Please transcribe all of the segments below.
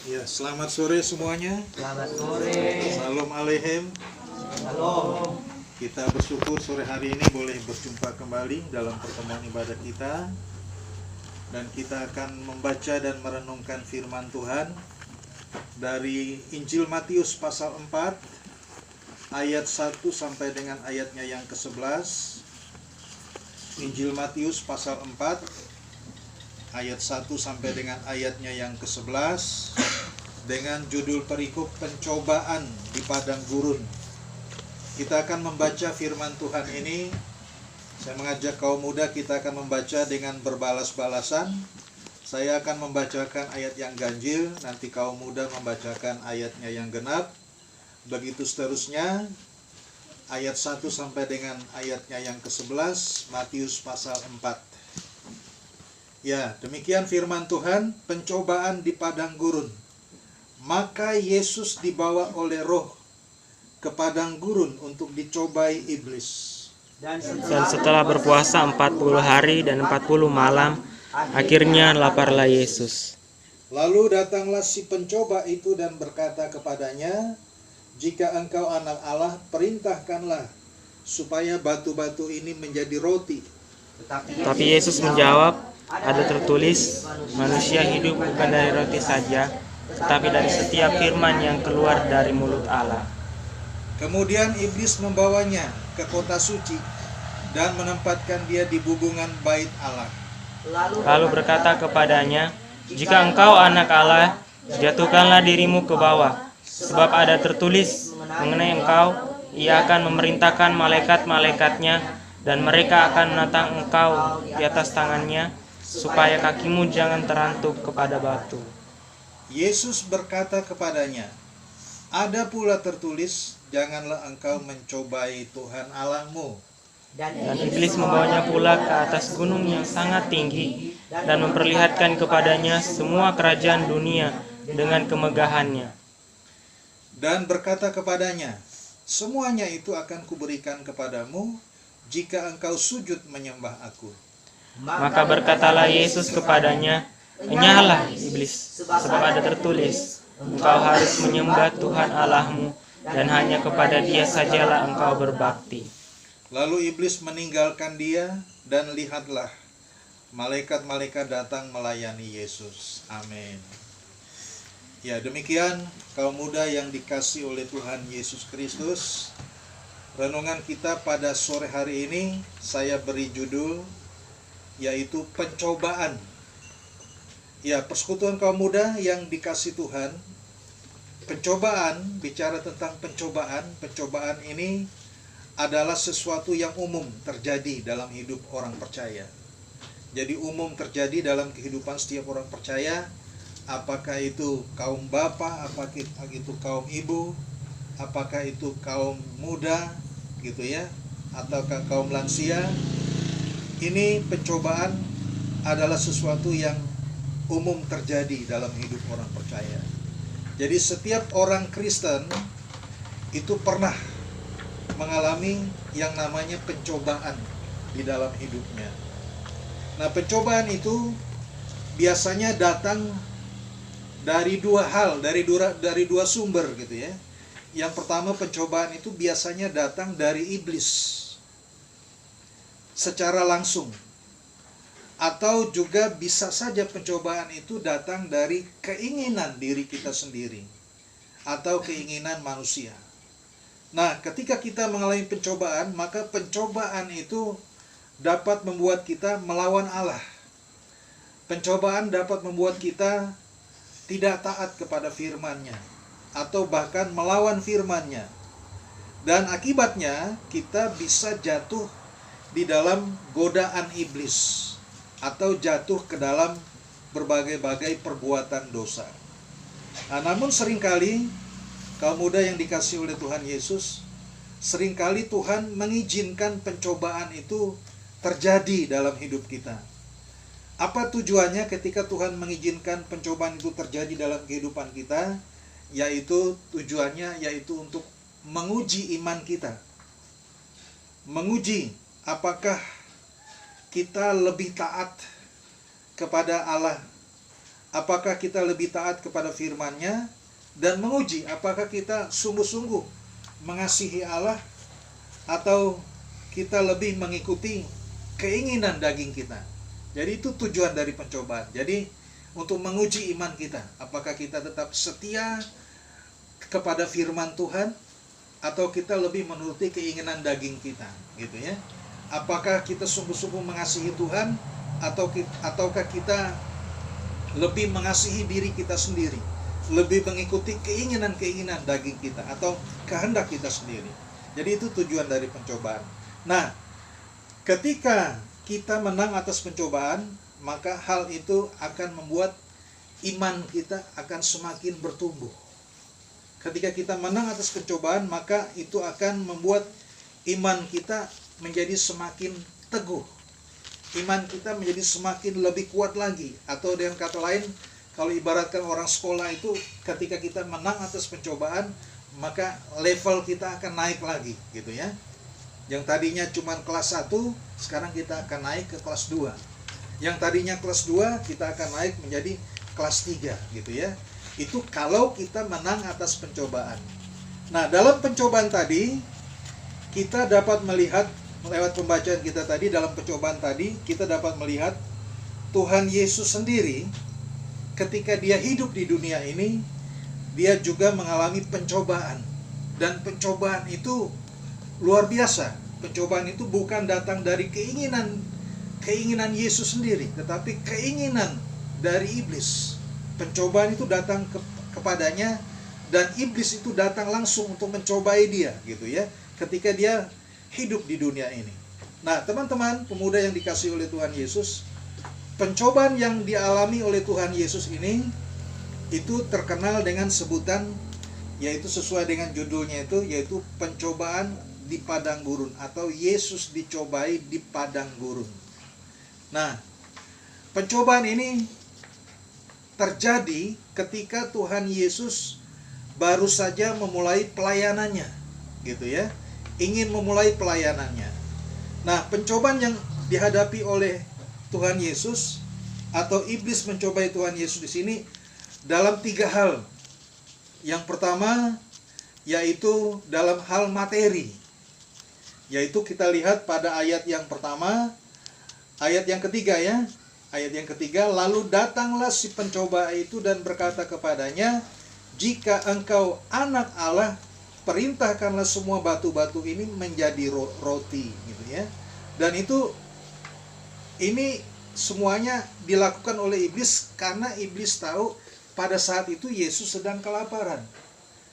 Ya, selamat sore semuanya. Selamat sore. Salam alehem. Shalom. Kita bersyukur sore hari ini boleh berjumpa kembali dalam pertemuan ibadah kita. Dan kita akan membaca dan merenungkan firman Tuhan dari Injil Matius pasal 4 ayat 1 sampai dengan ayatnya yang ke-11. Injil Matius pasal 4 ayat 1 sampai dengan ayatnya yang ke-11 dengan judul perikop pencobaan di padang gurun. Kita akan membaca firman Tuhan ini. Saya mengajak kaum muda, kita akan membaca dengan berbalas-balasan. Saya akan membacakan ayat yang ganjil, nanti kaum muda membacakan ayatnya yang genap. Begitu seterusnya, ayat 1 sampai dengan ayatnya yang ke-11, Matius pasal 4. Ya, demikian firman Tuhan, pencobaan di padang gurun. Maka Yesus dibawa oleh Roh ke padang gurun untuk dicobai iblis. Dan setelah berpuasa 40 hari dan 40 malam, akhirnya laparlah Yesus. Lalu datanglah si pencoba itu dan berkata kepadanya, "Jika engkau anak Allah, perintahkanlah supaya batu-batu ini menjadi roti." Tapi Yesus menjawab, "Ada tertulis, manusia hidup bukan dari roti saja, tetapi dari setiap firman yang keluar dari mulut Allah." Kemudian iblis membawanya ke kota suci dan menempatkan dia di bubungan bait Allah. Lalu berkata kepadanya, "Jika engkau anak Allah, jatuhkanlah dirimu ke bawah, sebab ada tertulis mengenai engkau, ia akan memerintahkan malaikat-malaikatnya, dan mereka akan menatang engkau di atas tangannya, supaya kakimu jangan terantuk kepada batu." Yesus berkata kepadanya, "Ada pula tertulis, janganlah engkau mencobai Tuhan Allahmu." Dan iblis membawanya pula ke atas gunung yang sangat tinggi dan memperlihatkan kepadanya semua kerajaan dunia dengan kemegahannya. Dan berkata kepadanya, "Semuanya itu akan kuberikan kepadamu jika engkau sujud menyembah aku." Maka berkatalah Yesus kepadanya, "Enyahlah iblis, sebab ada tertulis, engkau harus menyembah Tuhan Allahmu, dan hanya kepada Dia sajalah engkau berbakti." Lalu iblis meninggalkan dia, dan lihatlah, malaikat-malaikat datang melayani Yesus. Amin. Ya, demikian kaum muda yang dikasihi oleh Tuhan Yesus Kristus. Renungan kita pada sore hari ini saya beri judul yaitu pencobaan. Ya, persekutuan kaum muda yang dikasihi Tuhan. Pencobaan, bicara tentang pencobaan ini adalah sesuatu yang umum terjadi dalam hidup orang percaya. Jadi umum terjadi dalam kehidupan setiap orang percaya, apakah itu kaum bapa, apakah itu kaum ibu, apakah itu kaum muda, gitu ya, ataukah kaum lansia. Ini pencobaan adalah sesuatu yang umum terjadi dalam hidup orang percaya. Jadi setiap orang Kristen itu pernah mengalami yang namanya pencobaan di dalam hidupnya. Nah, pencobaan itu biasanya datang dari dua hal, dari dua sumber gitu ya. Yang pertama, pencobaan itu biasanya datang dari iblis secara langsung. Atau juga bisa saja pencobaan itu datang dari keinginan diri kita sendiri atau keinginan manusia. Nah, ketika kita mengalami pencobaan, maka pencobaan itu dapat membuat kita melawan Allah. Pencobaan dapat membuat kita tidak taat kepada firman-Nya, atau bahkan melawan firman-Nya. Dan akibatnya kita bisa jatuh di dalam godaan iblis, atau jatuh ke dalam berbagai-bagai perbuatan dosa. Nah, namun seringkali kaum muda yang dikasihi oleh Tuhan Yesus, seringkali Tuhan mengizinkan pencobaan itu terjadi dalam hidup kita. Apa tujuannya ketika Tuhan mengizinkan pencobaan itu terjadi dalam kehidupan kita? Tujuannya yaitu untuk menguji iman kita. Menguji apakah kita lebih taat kepada Allah apakah kita lebih taat kepada firman-Nya, dan menguji apakah kita sungguh-sungguh mengasihi Allah atau kita lebih mengikuti keinginan daging kita. Jadi itu tujuan dari pencobaan. Jadi untuk menguji iman kita, apakah kita tetap setia kepada firman Tuhan atau kita lebih menuruti keinginan daging kita, gitu ya. Apakah kita sungguh-sungguh mengasihi Tuhan ataukah kita lebih mengasihi diri kita sendiri, lebih mengikuti keinginan-keinginan daging kita atau kehendak kita sendiri. Jadi itu tujuan dari pencobaan. Nah, ketika kita menang atas pencobaan, maka hal itu akan membuat iman kita akan semakin bertumbuh. Ketika kita menang atas pencobaan, maka itu akan membuat iman kita menjadi semakin teguh. Iman kita menjadi semakin lebih kuat lagi. Atau dengan kata lain, kalau ibaratkan orang sekolah itu, ketika kita menang atas pencobaan, maka level kita akan naik lagi, gitu ya. Yang tadinya cuma kelas 1, sekarang kita akan naik ke kelas 2. Yang tadinya kelas 2, kita akan naik menjadi kelas 3, gitu ya. Itu kalau kita menang atas pencobaan. Nah, dalam pencobaan tadi, kita dapat melihat, lewat pembacaan kita tadi, dalam pencobaan tadi, kita dapat melihat Tuhan Yesus sendiri, ketika dia hidup di dunia ini, dia juga mengalami pencobaan. Dan pencobaan itu luar biasa. Pencobaan itu bukan datang dari keinginan Yesus sendiri, tetapi keinginan dari iblis. Pencobaan itu datang kepadanya, dan iblis itu datang langsung untuk mencobai dia, gitu ya, ketika dia hidup di dunia ini. Nah, teman-teman pemuda yang dikasihi oleh Tuhan Yesus, pencobaan yang dialami oleh Tuhan Yesus ini itu terkenal dengan sebutan, yaitu sesuai dengan judulnya itu, yaitu pencobaan di padang gurun, atau Yesus dicobai di padang gurun. Nah, pencobaan ini terjadi ketika Tuhan Yesus baru saja memulai pelayanannya, gitu ya, ingin memulai pelayanannya. Nah, pencobaan yang dihadapi oleh Tuhan Yesus atau iblis mencobai Tuhan Yesus di sini dalam 3 hal. Yang pertama yaitu dalam hal materi. Yaitu kita lihat pada ayat yang pertama, ayat yang ketiga ya. Ayat yang ketiga, lalu datanglah si pencoba itu dan berkata kepadanya, jika engkau anak Allah, perintahkanlah semua batu-batu ini menjadi roti, gitu ya. Dan ini semuanya dilakukan oleh iblis karena iblis tahu pada saat itu Yesus sedang kelaparan.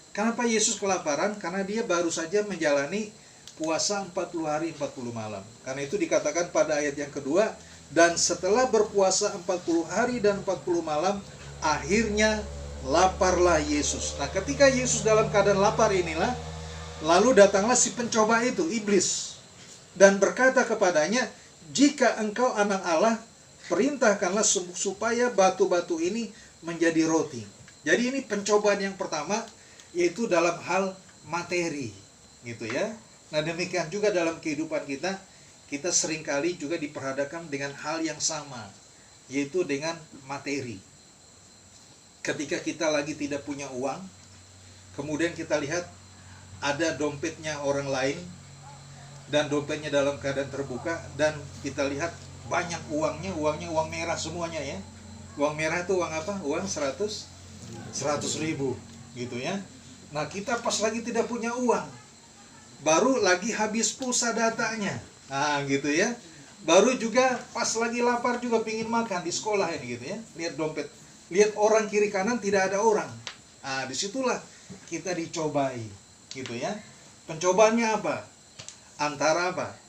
Kenapa Yesus kelaparan? Karena dia baru saja menjalani puasa 40 hari 40 malam. Karena itu dikatakan pada ayat yang kedua, dan setelah berpuasa 40 hari dan 40 malam, akhirnya laparlah Yesus. Nah, ketika Yesus dalam keadaan lapar inilah, lalu datanglah si pencoba itu, iblis, dan berkata kepadanya, jika engkau anak Allah, perintahkanlah supaya batu-batu ini menjadi roti. Jadi ini pencobaan yang pertama, yaitu dalam hal materi, gitu ya. Nah, demikian juga dalam kehidupan kita seringkali juga diperhadapkan dengan hal yang sama, yaitu dengan materi. Ketika kita lagi tidak punya uang, kemudian kita lihat ada dompetnya orang lain, dan dompetnya dalam keadaan terbuka, dan kita lihat banyak uangnya uang merah semuanya ya. Uang merah itu uang apa? Uang 100 ribu, gitu ya. Nah, kita pas lagi tidak punya uang, baru lagi habis pulsa datanya, nah gitu ya. Baru juga pas lagi lapar juga pingin makan di sekolah ini, gitu ya. Lihat dompet, lihat orang kiri kanan tidak ada orang. Nah, disitulah kita dicobai, gitu ya. Pencobaannya apa?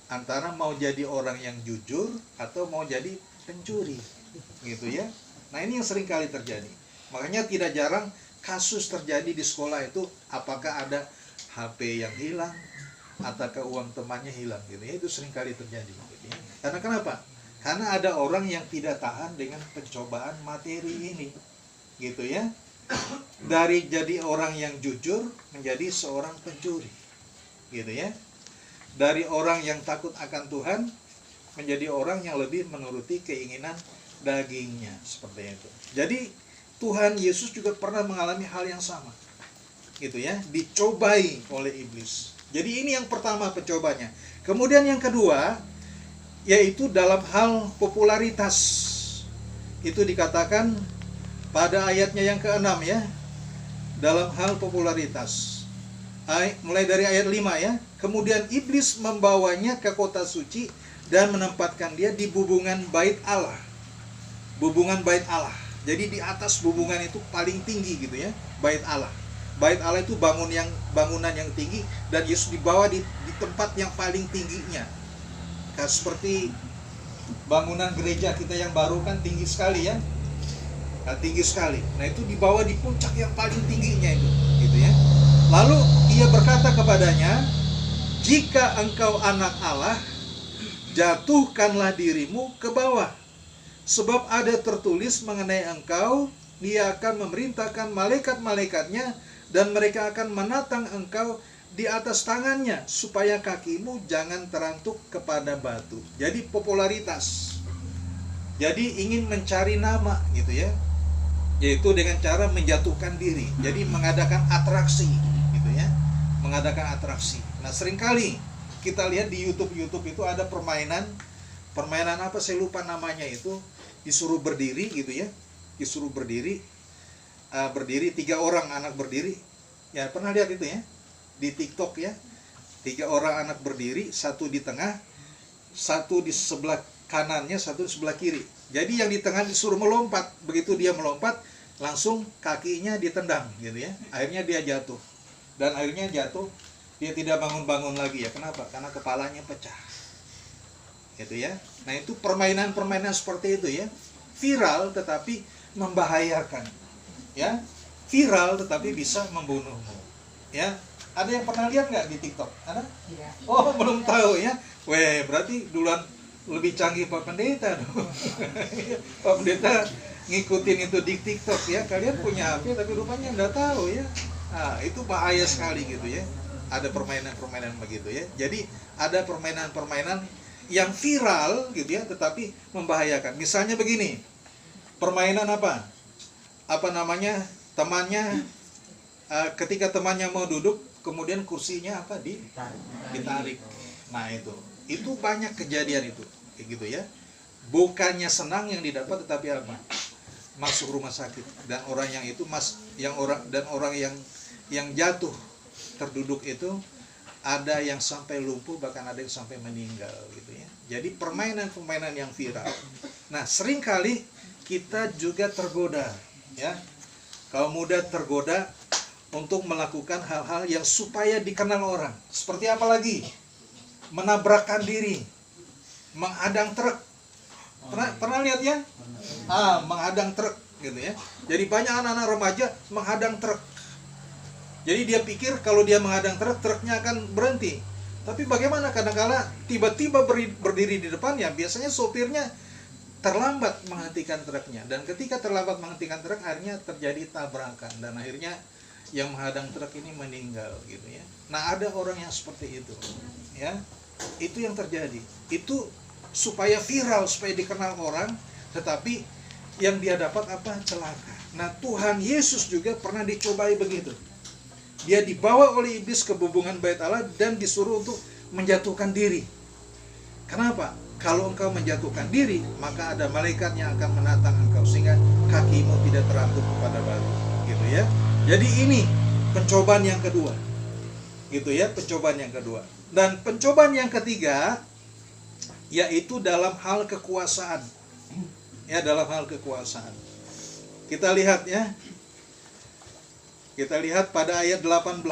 Antara mau jadi orang yang jujur atau mau jadi pencuri, gitu ya. Nah, ini yang sering kali terjadi. Makanya tidak jarang kasus terjadi di sekolah itu, apakah ada HP yang hilang ataukah uang temannya hilang, gitu ya. Itu sering kali terjadi, gitu ya. Karena kenapa? Karena ada orang yang tidak tahan dengan pencobaan materi ini, gitu ya. Dari jadi orang yang jujur menjadi seorang pencuri, gitu ya. Dari orang yang takut akan Tuhan menjadi orang yang lebih menuruti keinginan dagingnya, seperti itu. Jadi Tuhan Yesus juga pernah mengalami hal yang sama, gitu ya, dicobai oleh iblis. Jadi ini yang pertama pencobanya. Kemudian yang kedua, yaitu dalam hal popularitas. Itu dikatakan pada ayatnya yang ke-6 ya, dalam hal popularitas. Mulai dari ayat 5 ya. Kemudian iblis membawanya ke kota suci dan menempatkan dia di bubungan bait Allah. Bubungan bait Allah. Jadi di atas bubungan itu paling tinggi gitu ya, bait Allah. Bait Allah itu bangunan yang tinggi, dan Yesus dibawa di tempat yang paling tingginya. Seperti bangunan gereja kita yang baru kan tinggi sekali ya. Nah, tinggi sekali. Nah, itu dibawa di puncak yang paling tingginya itu, gitu ya. Lalu ia berkata kepadanya, "Jika engkau anak Allah, jatuhkanlah dirimu ke bawah. Sebab ada tertulis mengenai engkau, Dia akan memerintahkan malaikat-malaikatnya, dan mereka akan menatang engkau di atas tangannya, supaya kakimu jangan terantuk kepada batu." Jadi popularitas. Jadi ingin mencari nama gitu ya. Yaitu dengan cara menjatuhkan diri. Jadi mengadakan atraksi gitu ya. Mengadakan atraksi. Nah, seringkali kita lihat di YouTube itu ada permainan apa saya lupa namanya itu, disuruh berdiri gitu ya. Disuruh berdiri 3 orang anak berdiri. Ya, pernah lihat itu ya? Di TikTok ya. 3 orang anak berdiri, satu di tengah, satu di sebelah kanannya, satu di sebelah kiri. Jadi yang di tengah disuruh melompat. Begitu dia melompat, langsung kakinya ditendang gitu ya. Akhirnya dia jatuh. Dan akhirnya jatuh, dia tidak bangun-bangun lagi ya. Kenapa? Karena kepalanya pecah. Gitu ya. Nah, itu permainan-permainan seperti itu ya. Viral tetapi membahayakan. Ya. Viral tetapi bisa membunuhmu. Ya. Ada yang pernah lihat nggak di TikTok? Ada? Iya. Oh, belum tahu ya. Weh, berarti duluan lebih canggih Pak Pendeta dong. Pak Pendeta ngikutin itu di TikTok ya. Kalian punya HP tapi rupanya nggak tahu ya. Nah, itu bahaya sekali gitu ya. Ada permainan-permainan begitu ya. Jadi ada permainan-permainan yang viral gitu ya, tetapi membahayakan. Misalnya begini. Permainan apa? Apa namanya? Temannya ketika temannya mau duduk, kemudian kursinya apa ditarik. Nah, itu banyak kejadian itu, kayak gitu ya. Bukannya senang yang didapat, tetapi apa? Masuk rumah sakit, dan orang yang itu orang yang jatuh terduduk itu ada yang sampai lumpuh, bahkan ada yang sampai meninggal gitu ya. Jadi permainan-permainan yang viral. Nah, seringkali kita juga tergoda ya. Kaum muda tergoda untuk melakukan hal-hal yang supaya dikenal orang. Seperti apa lagi? Menabrakkan diri, menghadang truk. Pernah lihat ya? Menghadang truk gitu ya. Jadi banyak anak-anak remaja menghadang truk. Jadi dia pikir kalau dia menghadang truk, truknya akan berhenti. Tapi bagaimana kadang-kala tiba-tiba berdiri di depannya, biasanya sopirnya terlambat menghentikan truknya. Dan ketika terlambat menghentikan truk, akhirnya terjadi tabrakan. Dan akhirnya yang menghadang truk ini meninggal gitu ya. Nah, ada orang yang seperti itu ya. Itu yang terjadi. Itu supaya viral, supaya dikenal orang, tetapi yang dia dapat apa? Celaka. Nah, Tuhan Yesus juga pernah dicobai begitu. Dia dibawa oleh iblis ke bubungan bait Allah dan disuruh untuk menjatuhkan diri. Kenapa? Kalau engkau menjatuhkan diri, maka ada malaikat yang akan menatang engkau sehingga kakimu tidak terantuk kepada batu, gitu ya. Jadi ini pencobaan yang kedua. Gitu ya, pencobaan yang kedua. Dan pencobaan yang ketiga yaitu dalam hal kekuasaan. Ya, dalam hal kekuasaan. Kita lihat ya. Kita lihat pada ayat 18.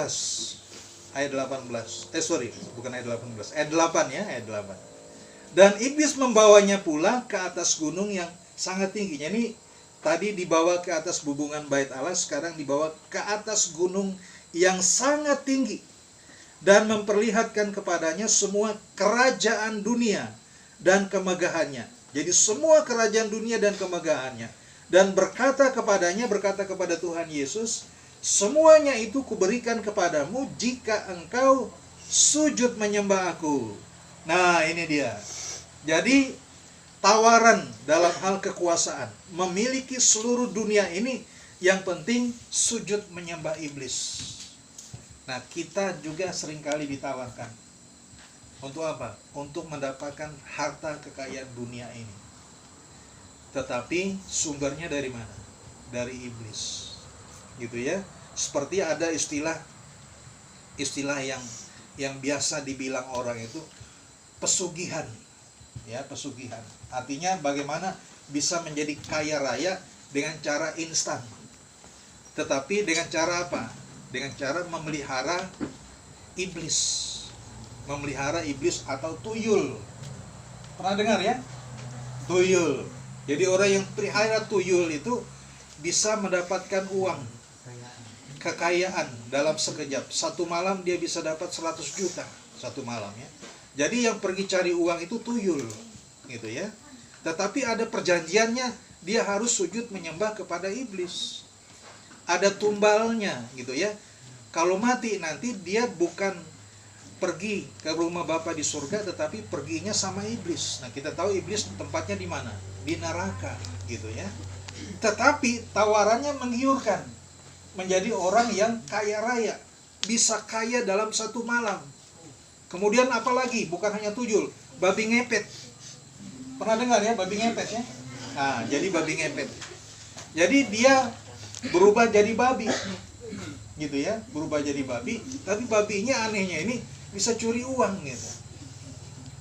Ayat 18. Bukan ayat 18. Ayat 8 ya, ayat 8. Dan iblis membawanya pula ke atas gunung yang sangat tingginya. Ini tadi dibawa ke atas bubungan bait Allah, sekarang dibawa ke atas gunung yang sangat tinggi. Dan memperlihatkan kepadanya semua kerajaan dunia dan kemegahannya. Jadi semua kerajaan dunia dan kemegahannya. Dan berkata kepada Tuhan Yesus, semuanya itu kuberikan kepadamu jika engkau sujud menyembah aku. Nah, ini dia. Jadi tawaran dalam hal kekuasaan, memiliki seluruh dunia ini, yang penting sujud menyembah iblis. Nah, kita juga seringkali ditawarkan. Untuk apa? Untuk mendapatkan harta kekayaan dunia ini. Tetapi sumbernya dari mana? Dari iblis. Gitu ya. Seperti ada istilah yang biasa dibilang orang itu pesugihan. Ya, pesugihan. Artinya bagaimana bisa menjadi kaya raya dengan cara instan. Tetapi dengan cara apa? Dengan cara memelihara iblis. Memelihara iblis atau tuyul. Pernah dengar ya? Tuyul. Jadi orang yang pelihara tuyul itu bisa mendapatkan uang, kekayaan dalam sekejap. Satu malam dia bisa dapat 100 juta satu malam ya. Jadi yang pergi cari uang itu tuyul, gitu ya. Tetapi ada perjanjiannya, dia harus sujud menyembah kepada iblis. Ada tumbalnya, gitu ya. Kalau mati nanti dia bukan pergi ke rumah Bapa di surga, tetapi perginya sama iblis. Nah, kita tahu iblis tempatnya di mana? Di neraka, gitu ya. Tetapi tawarannya menggiurkan. Menjadi orang yang kaya raya, bisa kaya dalam satu malam. Kemudian apalagi? Bukan hanya tuyul, babi ngepet. Pernah dengar ya babi ngepet ya? Nah, jadi babi ngepet. Jadi dia berubah jadi babi, gitu ya, berubah jadi babi. Tapi babinya anehnya ini bisa curi uang gitu.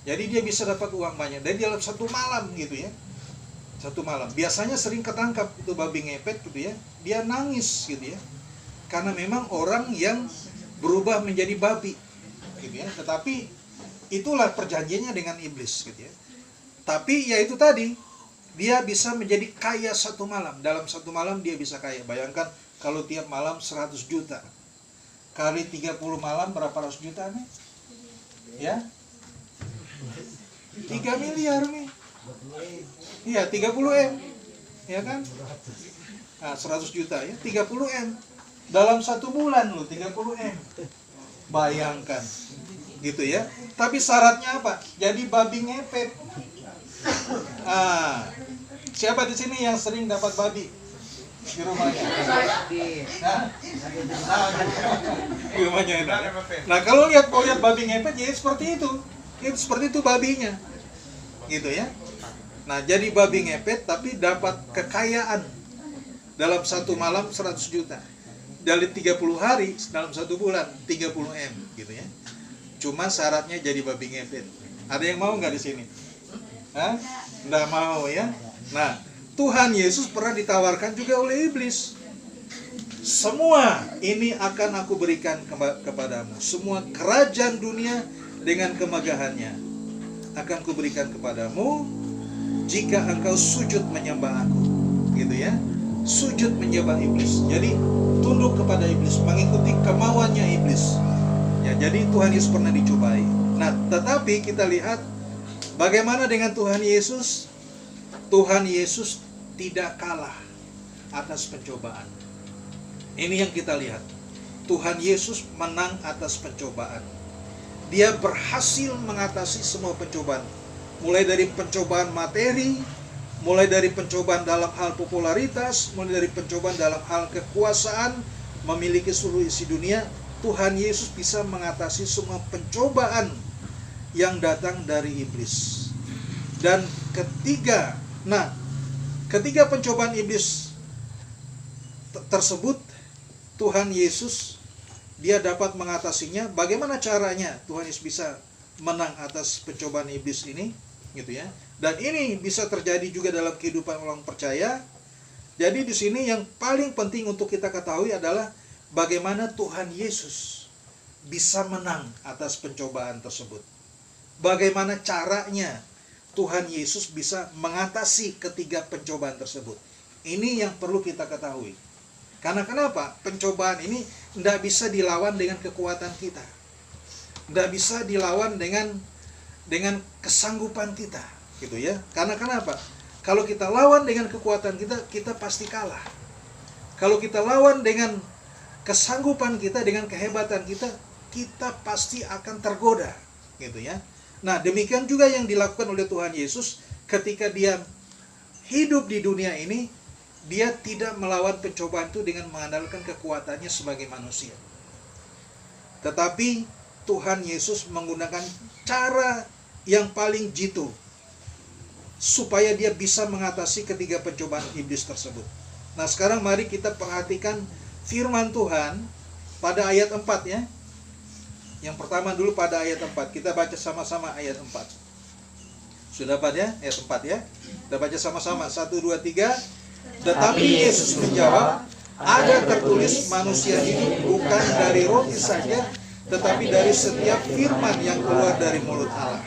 Jadi dia bisa dapat uang banyak dari dalam satu malam gitu ya. Satu malam. Biasanya sering ketangkap itu babi ngepet gitu ya. Dia nangis gitu ya. Karena memang orang yang berubah menjadi babi gitu ya. Tetapi itulah perjanjiannya dengan iblis gitu ya. Tapi ya itu tadi, dia bisa menjadi kaya satu malam. Dalam satu malam dia bisa kaya. Bayangkan kalau tiap malam 100 juta. Kali 30 malam berapa ratus juta nih? Ya? 3 miliar nih. Iya, 30 M. Ya kan? Nah, 100 juta ya, 30 M. Dalam satu bulan loh, 30 M. Bayangkan. Gitu ya. Tapi syaratnya apa? Jadi babi ngepet. Ah, siapa di sini yang sering dapat babi di rumahnya? Di rumahnya enak. Nah, kalau lihat babi ngepet ya seperti itu. Seperti itu babinya. Gitu ya. Nah, jadi babi ngepet tapi dapat kekayaan dalam satu malam 100 juta. Dari 30 hari dalam satu bulan 30 M gitu ya. Cuma syaratnya jadi babi ngepet. Ada yang mau nggak di sini? Hah? Nggak mau ya. Nah, Tuhan Yesus pernah ditawarkan juga oleh iblis. Semua ini akan aku berikan kepadamu. Semua kerajaan dunia dengan kemegahannya akan kuberikan kepadamu jika engkau sujud menyembah aku. Gitu ya. Sujud menyembah iblis. Jadi tunduk kepada iblis, mengikuti kemauannya iblis. Ya, jadi Tuhan Yesus pernah dicobai. Nah, tetapi kita lihat bagaimana dengan Tuhan Yesus? Tuhan Yesus tidak kalah atas pencobaan. Ini yang kita lihat. Tuhan Yesus menang atas pencobaan. Dia berhasil mengatasi semua pencobaan. Mulai dari pencobaan materi, mulai dari pencobaan dalam hal popularitas, mulai dari pencobaan dalam hal kekuasaan, memiliki seluruh isi dunia. Tuhan Yesus bisa mengatasi semua pencobaan yang datang dari iblis. Dan ketiga pencobaan iblis tersebut, Tuhan Yesus dia dapat mengatasinya. Bagaimana caranya Tuhan Yesus bisa menang atas pencobaan iblis ini, gitu ya. Dan ini bisa terjadi juga dalam kehidupan orang percaya. Jadi di sini yang paling penting untuk kita ketahui adalah bagaimana Tuhan Yesus bisa menang atas pencobaan tersebut. Bagaimana caranya Tuhan Yesus bisa mengatasi ketiga pencobaan tersebut. Ini yang perlu kita ketahui. Karena kenapa? Pencobaan ini tidak bisa dilawan dengan kekuatan kita. Tidak bisa dilawan dengan kesanggupan kita, gitu ya. Karena kenapa? Kalau kita lawan dengan kekuatan kita, kita pasti kalah. Kalau kita lawan dengan kesanggupan kita, dengan kehebatan kita, kita pasti akan tergoda, gitu ya. Nah, demikian juga yang dilakukan oleh Tuhan Yesus ketika dia hidup di dunia ini, dia tidak melawan pencobaan itu dengan mengandalkan kekuatannya sebagai manusia. Tetapi Tuhan Yesus menggunakan cara yang paling jitu supaya dia bisa mengatasi ketiga pencobaan iblis tersebut. Nah, sekarang mari kita perhatikan firman Tuhan pada ayat 4 ya. Yang pertama dulu pada ayat 4. Kita baca sama-sama ayat 4. Sudah dapat ya? Ayat 4 ya. Kita baca sama-sama. 1, 2, 3. Tetapi Yesus menjawab, ada tertulis manusia hidup bukan dari roti saja, tetapi dari setiap firman yang keluar dari mulut Allah.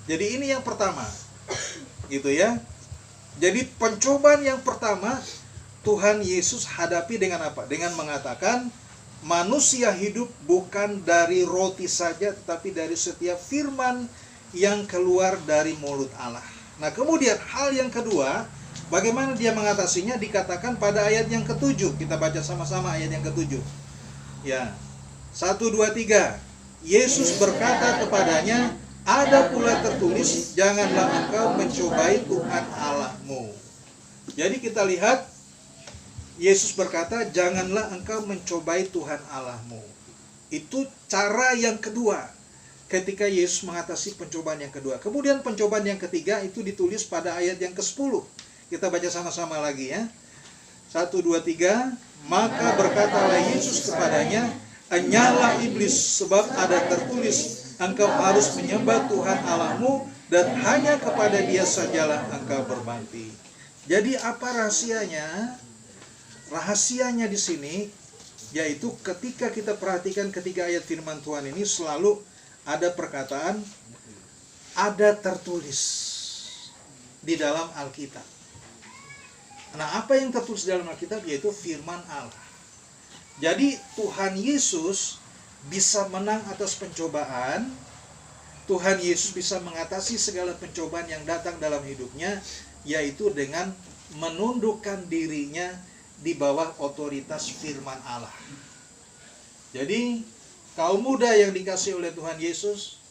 Jadi ini yang pertama. Gitu ya. Jadi pencobaan yang pertama Tuhan Yesus hadapi dengan apa? Dengan mengatakan manusia hidup bukan dari roti saja, tetapi dari setiap firman yang keluar dari mulut Allah. Nah, kemudian hal yang kedua, bagaimana dia mengatasinya dikatakan pada ayat yang ke-7. Kita baca sama-sama ayat yang ke-7. Ya. 1, 2, 3. Yesus berkata kepadanya, ada pula tertulis, janganlah engkau mencobai Tuhan Allahmu. Jadi kita lihat Yesus berkata, janganlah engkau mencobai Tuhan Allahmu. Itu cara yang kedua ketika Yesus mengatasi pencobaan yang kedua. Kemudian pencobaan yang ketiga itu ditulis pada ayat yang ke-10. Kita baca sama-sama lagi ya. 1, 2, 3. Maka berkatalah Yesus kepadanya, enyalah iblis, sebab ada tertulis, engkau harus menyembah Tuhan Allahmu dan hanya kepada Dia sajalah engkau berbakti. Jadi apa rahasianya? Rahasianya di sini yaitu ketika kita perhatikan ketiga ayat firman Tuhan ini selalu ada perkataan ada tertulis di dalam Alkitab. Nah, apa yang tertulis di dalam Alkitab yaitu firman Allah. Jadi Tuhan Yesus bisa menang atas pencobaan. Tuhan Yesus bisa mengatasi segala pencobaan yang datang dalam hidupnya, yaitu dengan menundukkan dirinya di bawah otoritas firman Allah. Jadi kaum muda yang dikasihi oleh Tuhan Yesus,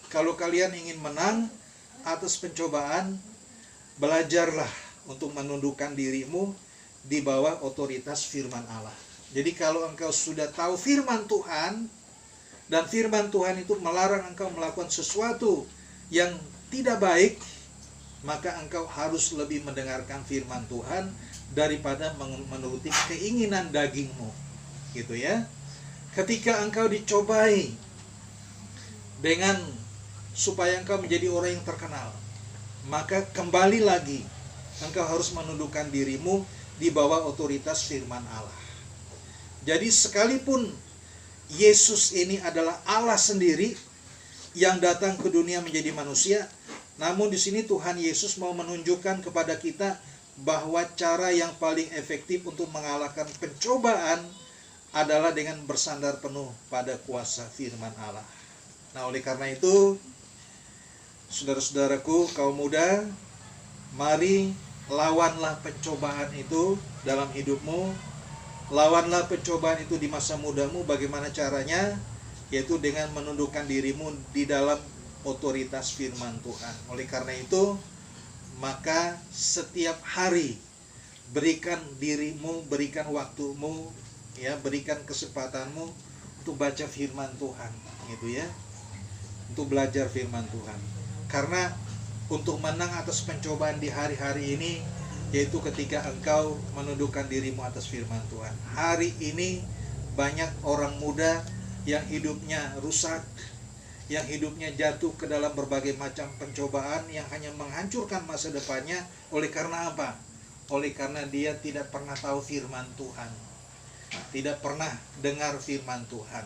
kalau kalian ingin menang atas pencobaan, belajarlah untuk menundukkan dirimu di bawah otoritas firman Allah. Jadi kalau engkau sudah tahu firman Tuhan, dan firman Tuhan itu melarang engkau melakukan sesuatu yang tidak baik, maka engkau harus lebih mendengarkan firman Tuhan daripada menuruti keinginan dagingmu. Gitu ya. Ketika engkau dicobai dengan supaya engkau menjadi orang yang terkenal, maka kembali lagi engkau harus menundukkan dirimu di bawah otoritas firman Allah. Jadi sekalipun Yesus ini adalah Allah sendiri yang datang ke dunia menjadi manusia, namun di sini Tuhan Yesus mau menunjukkan kepada kita bahwa cara yang paling efektif untuk mengalahkan pencobaan adalah dengan bersandar penuh pada kuasa firman Allah. Nah, oleh karena itu, saudara-saudaraku, kaum muda, mari lawanlah pencobaan itu dalam hidupmu. Lawanlah pencobaan itu di masa mudamu. Bagaimana caranya? Yaitu dengan menundukkan dirimu di dalam otoritas firman Tuhan. Oleh karena itu, maka setiap hari berikan dirimu, berikan waktumu, ya, berikan kesempatanmu untuk baca firman Tuhan, gitu ya. Untuk belajar firman Tuhan. Karena untuk menang atas pencobaan di hari-hari ini, yaitu ketika engkau menundukkan dirimu atas firman Tuhan. Hari ini banyak orang muda yang hidupnya rusak, yang hidupnya jatuh ke dalam berbagai macam pencobaan yang hanya menghancurkan masa depannya. Oleh karena apa? Oleh karena dia tidak pernah tahu firman Tuhan, tidak pernah dengar firman Tuhan.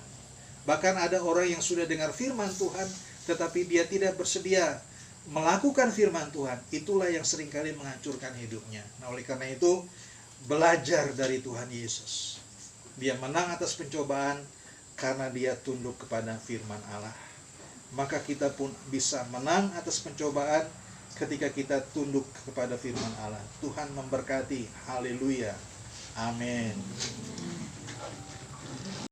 Bahkan ada orang yang sudah dengar firman Tuhan, tetapi dia tidak bersedia melakukan firman Tuhan. Itulah yang seringkali menghancurkan hidupnya. Nah, oleh karena itu, belajar dari Tuhan Yesus. Dia menang atas pencobaan karena dia tunduk kepada firman Allah. Maka kita pun bisa menang atas pencobaan ketika kita tunduk kepada firman Allah. Tuhan memberkati. Haleluya. Amin.